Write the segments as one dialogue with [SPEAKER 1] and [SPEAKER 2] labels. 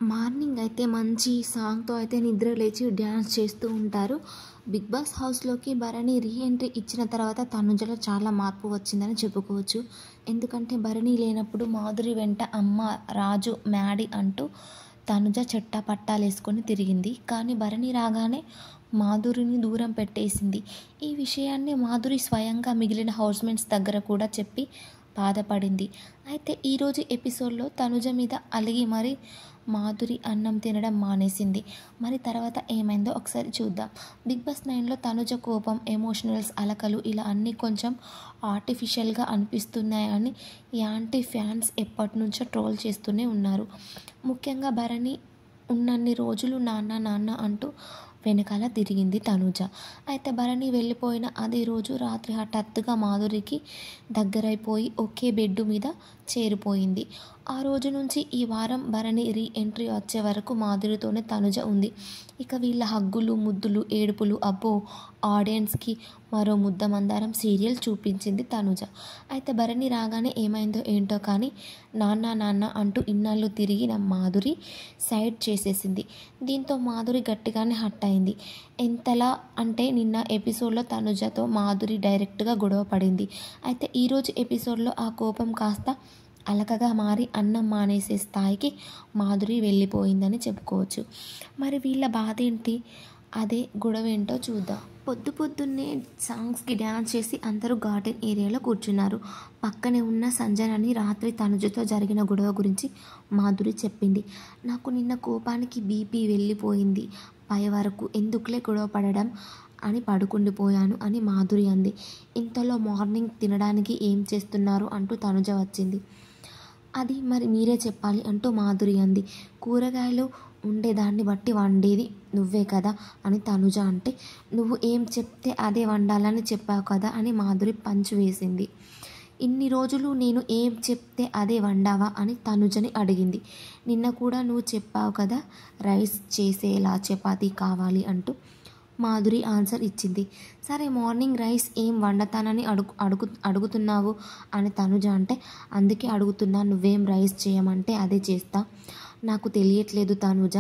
[SPEAKER 1] Morning అయితే మంచి సాంగ్తో అయితే నిద్ర లేచి డ్యాన్స్ చేస్తూ ఉంటారు. బిగ్ బాస్ హౌస్లోకి భరణి రీఎంట్రీ ఇచ్చిన తర్వాత తనుజలో చాలా మార్పు వచ్చిందని చెప్పుకోవచ్చు. ఎందుకంటే భరణి లేనప్పుడు మాధురి వెంట అమ్మ, రాజు, మ్యాడీ అంటూ తనుజ చెట్టా పట్టాలేసుకొని తిరిగింది. కానీ భరణి రాగానే మాధురిని దూరం పెట్టేసింది. ఈ విషయాన్ని మాధురి స్వయంగా మిగిలిన హౌస్మేట్స్ దగ్గర కూడా చెప్పి బాధపడింది. అయితే ఈరోజు ఎపిసోడ్లో తనుజ మీద అలిగి మరి మాధురి అన్నం తినడం మానేసింది. మరి తర్వాత ఏమైందో ఒకసారి చూద్దాం. బిగ్ బాస్ 9లో తనుజ కోపం, ఎమోషనల్స్, అలకలు ఇలా అన్నీ కొంచెం ఆర్టిఫిషియల్గా అనిపిస్తున్నాయని యాంటీ ఫ్యాన్స్ ఎప్పటి నుంచో ట్రోల్ చేస్తూనే ఉన్నారు. ముఖ్యంగా భరణి ఉన్నన్ని రోజులు నాన్న నాన్న అంటూ వెనకాల తిరిగింది తనుజ. అయితే భరణి వెళ్ళిపోయిన అదే రోజు రాత్రి హఠాత్తుగా మాధురికి దగ్గరైపోయి ఒకే బెడ్ మీద చేరిపోయింది. ఆ రోజు నుంచి ఈ వారం భరణి రీఎంట్రీ వచ్చే వరకు మాధురితోనే తనుజ ఉంది. ఇక వీళ్ళ హగ్గులు, ముద్దులు, ఏడుపులు అబ్బో ఆడియన్స్కి మరో ముద్ద మందారం సీరియల్ చూపించింది తనుజ. అయితే భరణి రాగానే ఏమైందో ఏంటో కానీ నాన్న నాన్న అంటూ ఇన్నాళ్ళు తిరిగిన మాధురి సైడ్ చేసేసింది. దీంతో మాధురి గట్టిగానే హట్ అయింది. ఎంతలా అంటే నిన్న ఎపిసోడ్లో తనుజతో మాధురి డైరెక్ట్గా గొడవ పడింది. అయితే ఈరోజు ఎపిసోడ్లో ఆ కోపం కాస్త అలకగా మారి అన్నం మానేసే స్థాయికి మాధురి వెళ్ళిపోయిందని చెప్పుకోవచ్చు. మరి వీళ్ళ బాధ ఏంటి, అదే గొడవ ఏంటో చూద్దాం. పొద్దున్నే సాంగ్స్కి డ్యాన్స్ చేసి అందరూ గార్డెన్ ఏరియాలో కూర్చున్నారు. పక్కనే ఉన్న సంజనని రాత్రి తనుజతో జరిగిన గొడవ గురించి మాధురి చెప్పింది. నాకు నిన్న కోపానికి బీపీ వెళ్ళిపోయింది, పై వరకు ఎందుకులే గొడవ పడడం అని పడుకుండిపోయాను అని మాధురి అంది. ఇంతలో మార్నింగ్ తినడానికి ఏం చేస్తున్నారు అంటూ తనుజ వచ్చింది. అది మరి మీరే చెప్పాలి అంటూ మాధురి అంది. కూరగాయలు ఉండేదాన్ని బట్టి వండేది నువ్వే కదా అని తనుజ అంటే, నువ్వు ఏం చెప్తే అదే వండాలని చెప్పావు కదా అని మాధురి పంచు వేసింది. ఇన్ని రోజులు నేను ఏం చెప్తే అదే వండావా అని తనుజని అడిగింది. నిన్న కూడా నువ్వు చెప్పావు కదా రైస్ చేసేలా చపాతీ కావాలి అంటూ మాధురి ఆన్సర్ ఇచ్చింది. సరే మార్నింగ్ రైస్ ఏం వండతానని అడుగుతున్నావు అని తనుజ అంటే, అందుకే అడుగుతున్నా, నువ్వేం రైస్ చేయమంటే అదే చేస్తా. నాకు తెలియట్లేదు తనుజ,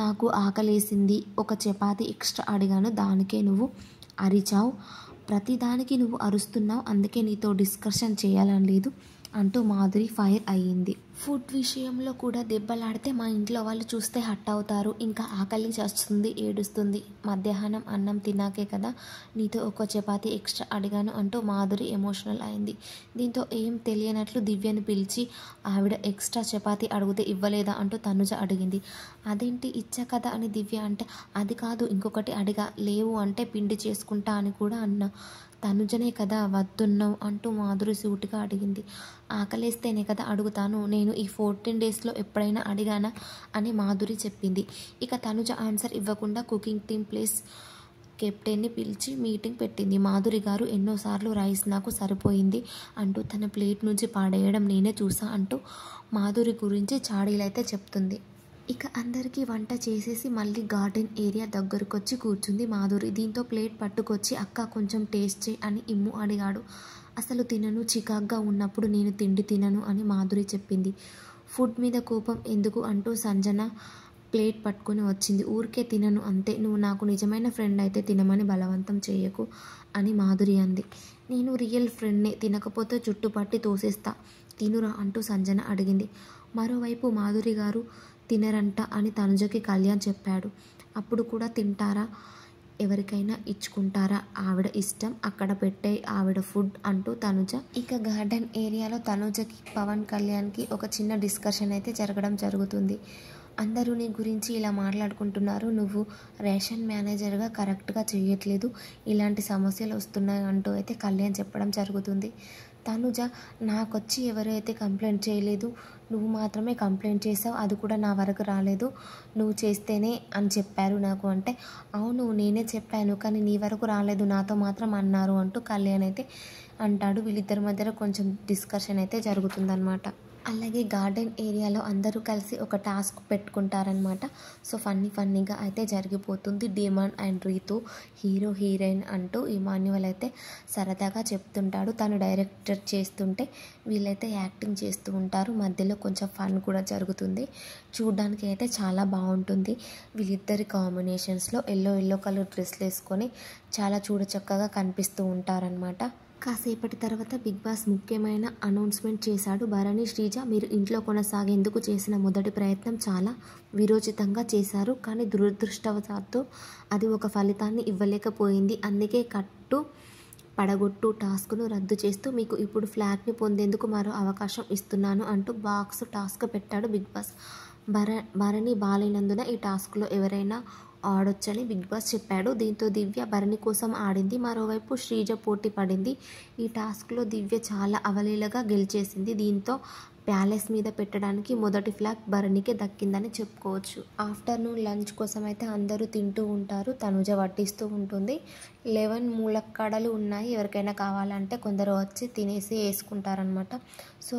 [SPEAKER 1] నాకు ఆకలేసింది, ఒక చపాతీ ఎక్స్ట్రా అడిగాను, దానికే నువ్వు అరిచావు, ప్రతిదానికి నువ్వు అరుస్తున్నావు, అందుకే నీతో డిస్కషన్ చేయాలని లేదు అంటూ మాధురి ఫైర్ అయ్యింది. ఫుడ్ విషయంలో కూడా దెబ్బలాడితే మా ఇంట్లో వాళ్ళు చూస్తే హట్ అవుతారు, ఇంకా ఆకలి చేస్తుంది, ఏడుస్తుంది, మధ్యాహ్నం అన్నం తిన్నాకే కదా నీతో ఒక చపాతీ ఎక్స్ట్రా అడిగాను అంటూ మాధురి ఎమోషనల్ అయింది. దీంతో ఏం తెలియనట్లు దివ్యని పిలిచి ఆవిడ ఎక్స్ట్రా చపాతీ అడిగితే ఇవ్వలేదా అంటూ తనుజ అడిగింది. అదేంటి ఇచ్చా కదా అని దివ్య అంటే, అది కాదు ఇంకొకటి అడిగా, లేవు అంటే పిండి చేసుకుంటా అని కూడా అన్నా, తనుజనే కదా వద్దున్నావు అంటూ మాధురి సూటిగా అడిగింది. ఆకలేస్తేనే కదా అడుగుతాను, నేను ఈ 14 డేస్లో ఎప్పుడైనా అడిగానా అని మాధురి చెప్పింది. ఇక తనుజ ఆన్సర్ ఇవ్వకుండా కుకింగ్ టీమ్ ప్లేస్ కెప్టెన్ని పిలిచి మీటింగ్ పెట్టింది. మాధురి గారు ఎన్నోసార్లు రైస్ నాకు సరిపోయింది అంటూ తన ప్లేట్ నుంచి పాడేయడం నేనే చూసా అంటూ మాధురి గురించి చాడీలైతే చెప్తుంది. ఇక అందరికీ వంట చేసేసి మళ్ళీ గార్డెన్ ఏరియా దగ్గరకొచ్చి కూర్చుంది మాధురి. దీంతో ప్లేట్ పట్టుకొచ్చి అక్క కొంచెం టేస్ట్ చేయి అని ఇమ్ము అడిగాడు. అసలు తినను, చికాగ్గా ఉన్నప్పుడు నేను తిండి తినను అని మాధురి చెప్పింది. ఫుడ్ మీద కోపం ఎందుకు అంటూ సంజన ప్లేట్ పట్టుకొని వచ్చింది. ఊరికే తినను అంతే, నువ్వు నాకు నిజమైన ఫ్రెండ్ అయితే తినమని బలవంతం చేయకు అని మాధురి అంది. నేను రియల్ ఫ్రెండ్నే, తినకపోతే చుట్టుపట్టి తోసేస్తా, తినురా అంటూ సంజన అడిగింది. మరోవైపు మాధురి గారు తినరంట అని తనుజకి కళ్యాణ్ చెప్పాడు. అప్పుడు కూడా తింటారా, ఎవరికైనా ఇచ్చుకుంటారా, ఆవిడ ఇష్టం, అక్కడ పెట్టే ఆవిడ ఫుడ్ అంటూ తనుజ. ఇక గార్డెన్ ఏరియాలో తనుజకి, పవన్ కళ్యాణ్కి ఒక చిన్న డిస్కషన్ అయితే జరుగుతుంది. అందరూ నీ గురించి ఇలా మాట్లాడుకుంటున్నారు, నువ్వు రేషన్ మేనేజర్గా కరెక్ట్గా చేయట్లేదు, ఇలాంటి సమస్యలు వస్తున్నాయి అంటూ అయితే కళ్యాణ్ చెప్పడం జరుగుతుంది. తనుజ, నాకొచ్చి ఎవరైతే కంప్లైంట్ చేయలేదు, నువ్వు మాత్రమే కంప్లైంట్ చేసావు, అది కూడా నా వరకు రాలేదు, నువ్వు చేస్తేనే అని చెప్పారు నాకు అంటే, అవును నేనే చెప్పాను కానీ నీ వరకు రాలేదు, నాతో మాత్రం అన్నారు అంటూ కళ్యాణ్ అయితే అంటాడు. వీళ్ళిద్దరి మధ్యలో కొంచెం డిస్కషన్ అయితే జరుగుతుందన్నమాట. అలాగే గార్డెన్ ఏరియాలో అందరూ కలిసి ఒక టాస్క్ పెట్టుకుంటారనమాట. సో ఫన్నీగా అయితే జరిగిపోతుంది. Demon and Reethu hero heroine అంటూ ఇమాన్యువల్ అయితే సరదాగా చెప్తుంటాడు. తను డైరెక్టర్ చేస్తుంటే వీళ్ళైతే యాక్టింగ్ చేస్తూ ఉంటారు. మధ్యలో కొంచెం ఫన్ కూడా జరుగుతుంది. చూడ్డానికి అయితే చాలా బాగుంటుంది. వీళ్ళిద్దరి కాంబినేషన్స్లో ఎల్లో కలర్ డ్రెస్లు వేసుకొని చాలా చూడచక్కగా కనిపిస్తూ ఉంటారనమాట. కాసేపటి తర్వాత బిగ్ బాస్ ముఖ్యమైన అనౌన్స్మెంట్ చేశాడు. భరణి, శ్రీజ మీరు ఇంట్లో కొనసాగేందుకు చేసిన మొదటి ప్రయత్నం చాలా వీరోచితంగా చేశారు. కానీ దురదృష్టవశాత్తు అది ఒక ఫలితాన్ని ఇవ్వలేకపోయింది. అందుకే కట్టు పడగొట్టు టాస్క్ను రద్దు చేస్తూ మీకు ఇప్పుడు ఫ్లాట్ని పొందేందుకు మరో అవకాశం ఇస్తున్నాను అంటూ బాక్స్ టాస్క్ పెట్టాడు బిగ్ బాస్. భరణి బాలేనందున ఈ టాస్క్లో ఎవరైనా ఆడొచ్చని బిగ్ బాస్ చెప్పాడు. దీంతో దివ్య భరణి కోసం ఆడింది. మరోవైపు శ్రీజ పోటీ పడింది. ఈ టాస్క్లో దివ్య చాలా అవలీలగా గెలిచేసింది. దీంతో ప్యాలెస్ మీద పెట్టడానికి మొదటి ఫ్లాగ్ భరణికే దక్కిందని చెప్పుకోవచ్చు. ఆఫ్టర్నూన్ లంచ్ కోసం అయితే అందరూ తింటూ ఉంటారు. తనుజ వడ్డిస్తూ ఉంటుంది. 11 ములక్కాడలు ఉన్నాయి. ఎవరికైనా కావాలంటే కొందరు వచ్చి తినేసి వేసుకుంటారనమాట. సో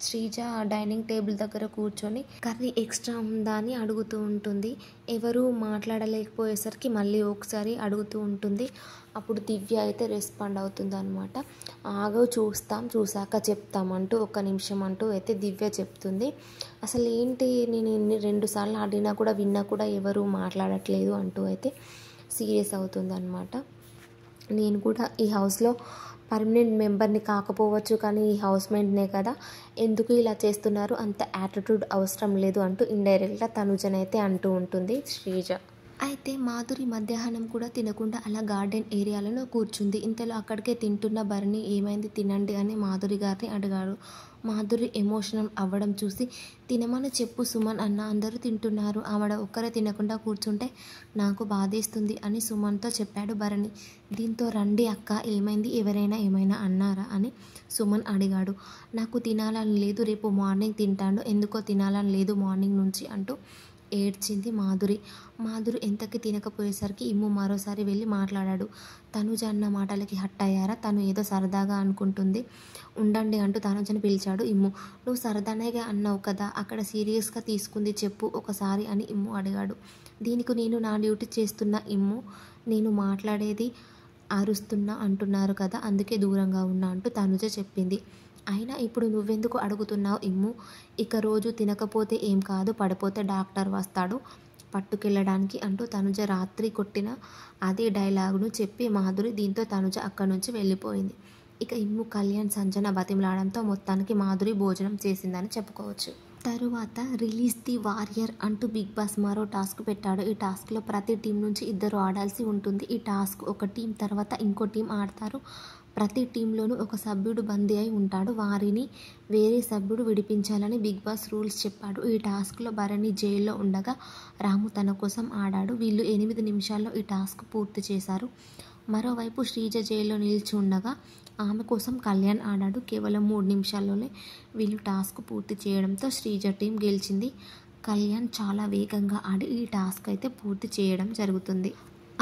[SPEAKER 1] శ్రీజ డైనింగ్ టేబుల్ దగ్గర కూర్చొని కర్రీ ఎక్స్ట్రా ఉందా అని అడుగుతూ ఉంటుంది. ఎవరు మాట్లాడలేకపోయేసరికి మళ్ళీ ఒకసారి అడుగుతూ ఉంటుంది. అప్పుడు దివ్య అయితే రెస్పాండ్ అవుతుంది అనమాట. ఆగో చూసాక చెప్తామంటూ 1 నిమిషం అంటూ అయితే దివ్య చెప్తుంది. అసలు ఏంటి నేను 2 సార్లు ఆడినా కూడా విన్నా కూడా ఎవరు మాట్లాడట్లేదు అంటూ అయితే సీరియస్ అవుతుంది అనమాట. నేను కూడా ఈ హౌస్లో పర్మనెంట్ మెంబర్ని కాకపోవచ్చు, కానీ ఈ హౌస్ మేట్నే కదా, ఎందుకు ఇలా చేస్తున్నారు, అంత యాటిట్యూడ్ అవసరం లేదు అంటూ ఇండైరెక్ట్గా తనుజనైతే అంటూ ఉంటుంది శ్రీజ. అయితే మాధురి మధ్యాహ్నం కూడా తినకుండా అలా గార్డెన్ ఏరియాలలో కూర్చుంది. ఇంతలో అక్కడికే తింటున్న భరణి ఏమైంది తినండి అని మాధురి గారిని అడిగాడు. మాధురి ఎమోషనల్ అవ్వడం చూసి తినమని చెప్పు సుమన్ అన్న, అందరూ తింటున్నారు, ఆవిడ ఒక్కరే తినకుండా కూర్చుంటే నాకు బాధేస్తుంది అని సుమన్తో చెప్పాడు భరణి. దీంతో రండి అక్క ఏమైంది, ఎవరైనా ఏమైనా అన్నారా అని సుమన్ అడిగాడు. నాకు తినాలని లేదు, రేపు మార్నింగ్ తింటాను, ఎందుకో తినాలని లేదు మార్నింగ్ నుంచి అంటూ ఏడ్చింది మాధురి. ఎంతకి తినకపోయేసరికి ఇమ్ము మరోసారి వెళ్ళి మాట్లాడాడు. తనుజ అన్న మాటలకి హట్ అయ్యారా, తను ఏదో సరదాగా అనుకుంటుంది, ఉండండి అంటూ తనుజని పిలిచాడు ఇమ్ము. నువ్వు సరదానేగా అన్నావు కదా, అక్కడ సీరియస్గా తీసుకుంది చెప్పు ఒకసారి అని ఇమ్ము అడిగాడు. దీనికి నేను నా డ్యూటీ చేస్తున్నా ఇమ్ము, నేను మాట్లాడేది అరుస్తున్నా అంటున్నారు కదా, అందుకే దూరంగా ఉన్నా అంటూ తనుజ చెప్పింది. అయినా ఇప్పుడు నువ్వెందుకు అడుగుతున్నావు ఇమ్ము, ఇక రోజు తినకపోతే ఏం కాదు, పడిపోతే డాక్టర్ వస్తాడు పట్టుకెళ్ళడానికి అంటూ తనుజ రాత్రి కొట్టిన అదే డైలాగును చెప్పి మాధురి. దీంతో తనుజ అక్కడి నుంచి వెళ్ళిపోయింది. ఇక ఇమ్ము, కళ్యాణ్, సంజన బతిమలాడంతో మొత్తానికి మాధురి భోజనం చేసిందని చెప్పుకోవచ్చు. తరువాత రిలీజ్ ది వారియర్ అంటూ బిగ్ బాస్ మరో టాస్క్ పెట్టాడు. ఈ టాస్క్లో ప్రతి టీం నుంచి 2 ఆడాల్సి ఉంటుంది. ఈ టాస్క్ ఒక టీం తర్వాత ఇంకో టీం ఆడతారు. ప్రతి టీంలోనూ ఒక సభ్యుడు బందీ అయి ఉంటాడు. వారిని వేరే సభ్యుడు విడిపించాలని బిగ్ బాస్ రూల్స్ చెప్పాడు. ఈ టాస్క్లో భరణి జైల్లో ఉండగా రాము తన కోసం ఆడాడు. వీళ్ళు 8 నిమిషాల్లో ఈ టాస్క్ పూర్తి చేశారు. మరోవైపు శ్రీజ జైల్లో నిలిచి ఉండగా ఆమె కోసం కళ్యాణ్ ఆడాడు. కేవలం 3 నిమిషాల్లోనే వీళ్ళు టాస్క్ పూర్తి చేయడంతో శ్రీజ టీం గెలిచింది. కళ్యాణ్ చాలా వేగంగా ఆడి ఈ టాస్క్ అయితే పూర్తి చేయడం జరుగుతుంది.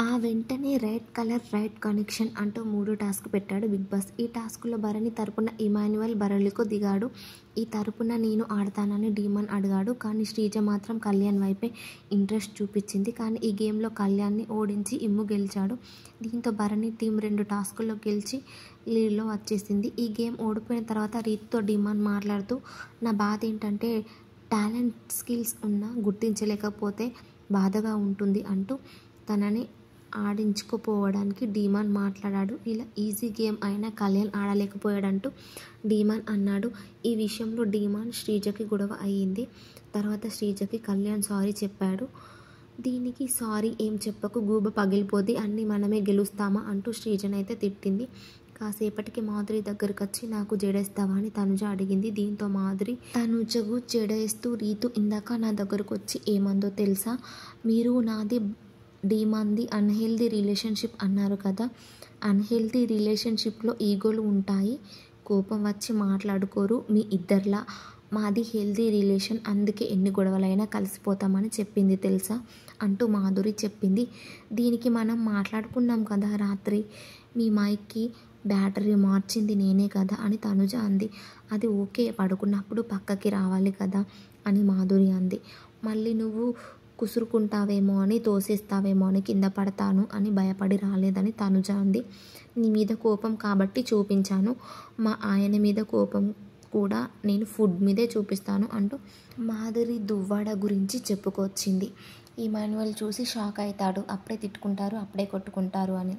[SPEAKER 1] ఆ వెంటనే రైట్ కలర్ రైట్ కనెక్షన్ అంటూ 3 టాస్క్ పెట్టాడు బిగ్ బాస్. ఈ టాస్క్లో భరణి తరపున ఇమాన్యువల్ బరిలోకి దిగాడు. ఈ తరపున నేను ఆడతానని డీమాన్ అడిగాడు. కానీ శ్రీజ మాత్రం కళ్యాణ్ వైపే ఇంట్రెస్ట్ చూపించింది. కానీ ఈ గేమ్లో కళ్యాణ్ని ఓడించి ఇమ్ము గెలిచాడు. దీంతో భరణి టీం 2 టాస్కుల్లో గెలిచి లీడ్లో వచ్చేసింది. ఈ గేమ్ ఓడిపోయిన తర్వాత రీత్తో డీమాన్ మాట్లాడుతూ, నా బాధ ఏంటంటే టాలెంట్ స్కిల్స్ ఉన్నా గుర్తించలేకపోతే బాధగా ఉంటుంది అంటూ తనని ఆడించుకుపోవడానికి డీమాన్ మాట్లాడాడు. ఇలా ఈజీ గేమ్ అయినా కళ్యాణ్ ఆడలేకపోయాడంటూ డీమాన్ అన్నాడు. ఈ విషయంలో డీమాన్ శ్రీజకి గొడవ అయ్యింది. తర్వాత శ్రీజకి కళ్యాణ్ సారీ చెప్పాడు. దీనికి సారీ ఏం చెప్పకు, గూబ పగిలిపోద్ది, అన్నీ మనమే గెలుస్తామా అంటూ శ్రీజనైతే తిట్టింది. కాసేపటికి మాధురి దగ్గరకు వచ్చి నాకు జడేస్తావా అని తనుజ అడిగింది. దీంతో మాధురి తనుజకు జడేస్తూ, రీతు ఇందాక నా దగ్గరకు వచ్చి ఏమందో తెలుసా, మీరు నాది డీమాన్ది అన్హెల్దీ రిలేషన్షిప్ అన్నారు కదా, అన్హెల్దీ రిలేషన్షిప్లో ఈగోలు ఉంటాయి, కోపం వచ్చి మాట్లాడుకోరు మీ ఇద్దరిలా, మాది హెల్దీ రిలేషన్, అందుకే ఎన్ని గొడవలైనా కలిసిపోతామని చెప్పింది తెలుసా అంటూ మాధురి చెప్పింది. దీనికి మనం మాట్లాడుకున్నాం కదా రాత్రి, మీ మైక్కి బ్యాటరీ మార్చింది నేనే కదా అని తనుజ అంది. అది ఓకే, పడుకున్నప్పుడు పక్కకి రావాలి కదా అని మాధురి అంది. మళ్ళీ నువ్వు కుసురుకుంటావేమో అని, తోసేస్తావేమో అని, కింద పడతాను అని భయపడి రాలేదని తనుజ అంది. నీ మీద కోపం కాబట్టి చూపించాను, మా ఆయన మీద కోపం కూడా నేను ఫుడ్ మీదే చూపిస్తాను అంటూ మాధురి దువ్వాడ గురించి చెప్పుకొచ్చింది. ఇమాన్యుయల్ చూసి షాక్ అవుతాడు. అప్పుడే తిట్టుకుంటారు, అప్పుడే కొట్టుకుంటారు అని.